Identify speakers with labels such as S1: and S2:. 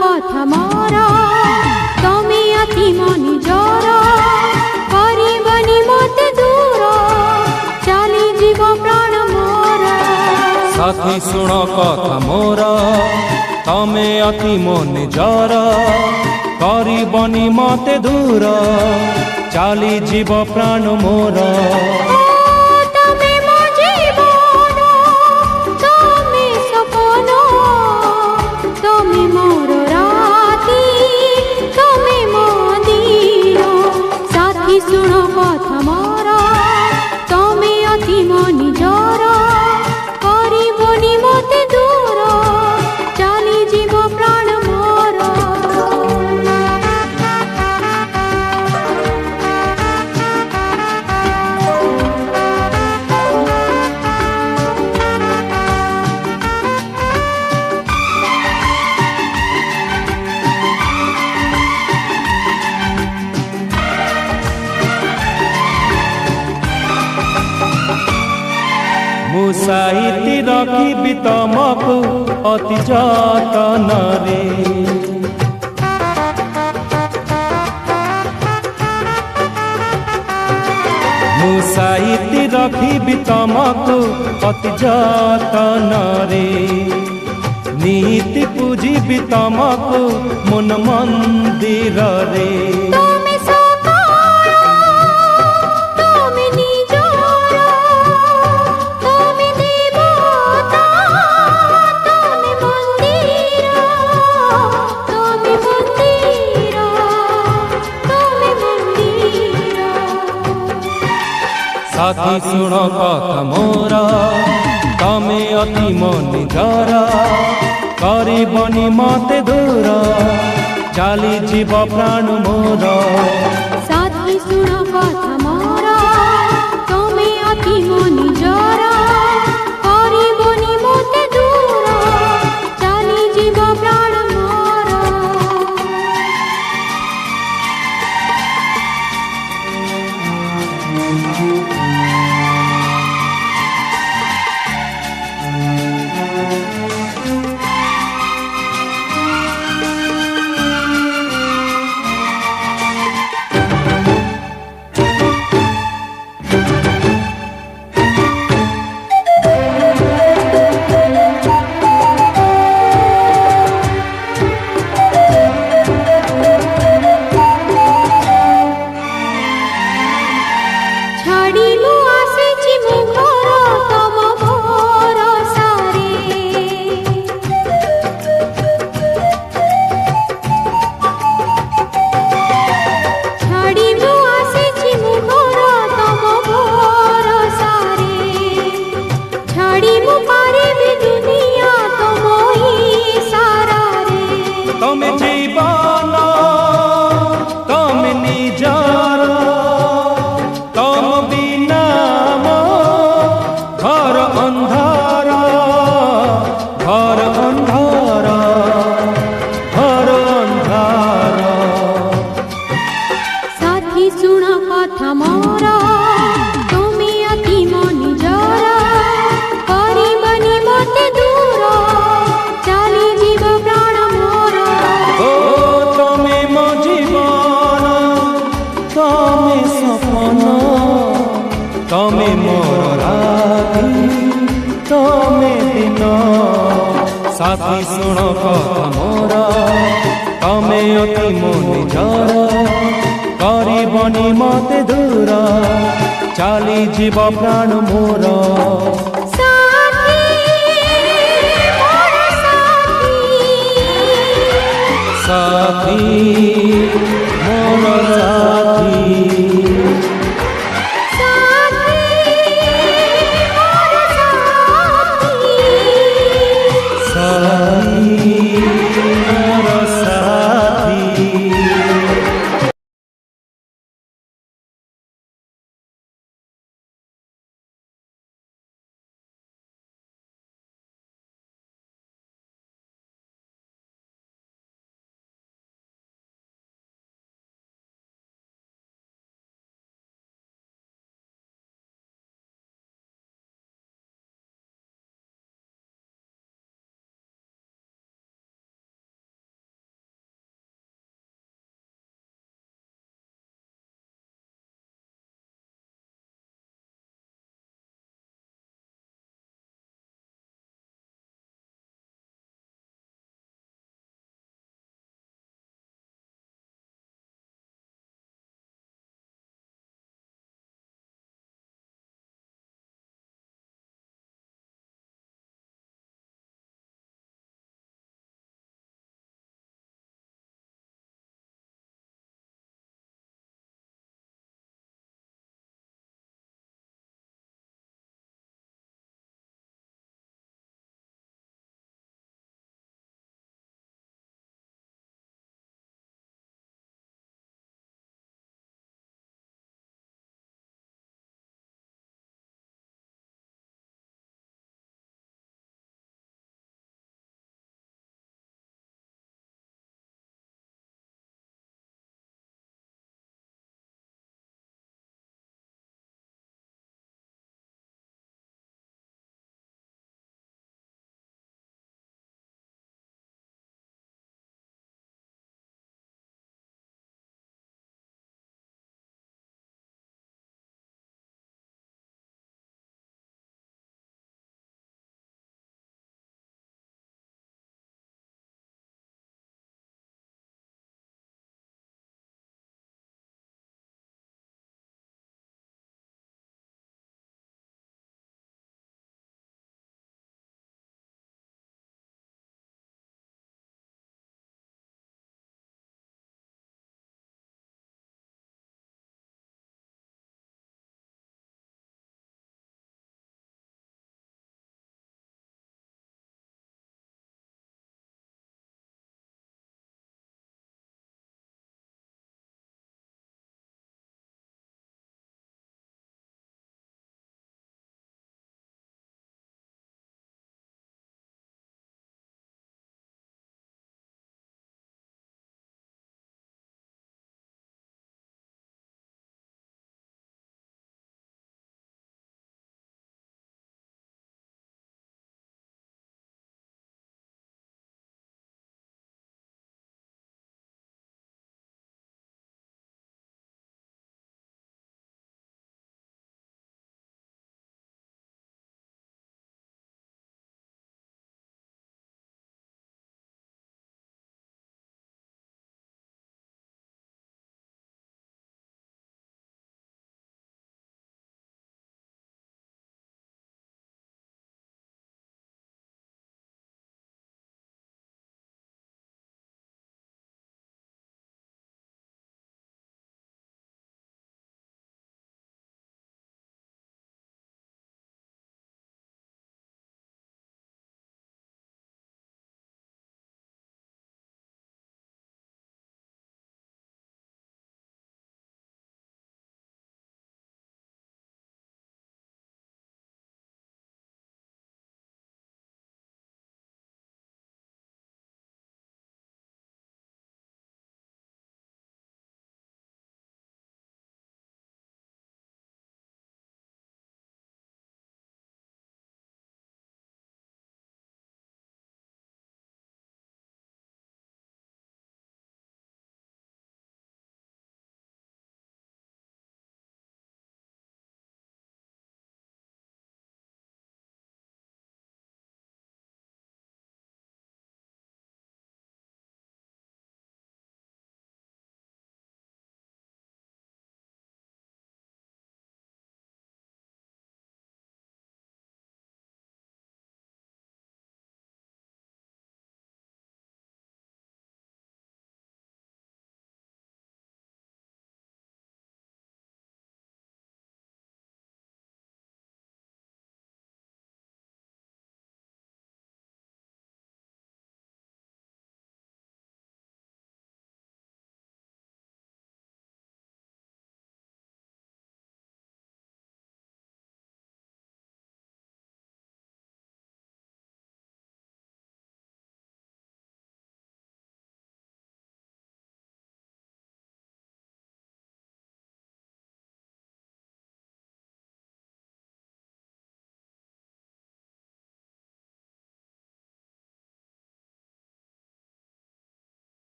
S1: कथा मोर तमे अति मनि जर करबनी मते दूर चली जीव प्राण मोर।
S2: साथी सुण कथा मोर तमे अति मनि जर करबनी मते दूर चली जीव प्राण मोर।
S1: सुण कथा मोर तमे अति मनि जर करबनी मते दूर चली जीव प्राण मोर।
S2: मुसाइती रखी तमकु अति जतन रे मुसाइती रखी तमकु अति जतन रे नीति पूजी तमकु मन मंदिर रे। साथी सुण कथा मोर तमे अति मनि जर करबनी मते दूर चली जीव प्राण मोर।
S1: साथी सुण कथा मोर तमे अति मनि जर करबनी मते दूर चली जीव प्राण मोर।
S2: तमे जीवन तमे निजर तम बिना घर अंधार घर अंधार घर अंधार।
S1: साथी सुण कथा मोर तमे अति मनि जर करबनी मते दूर चली जीव प्राण मोर।
S2: तमे मो जीवन तमे सपन तमे मोर राति तमे दिन। साथी सुण कथा मोर तमे अति मनि जर करबनी मते दूर चली जीव प्राण मोर। साथी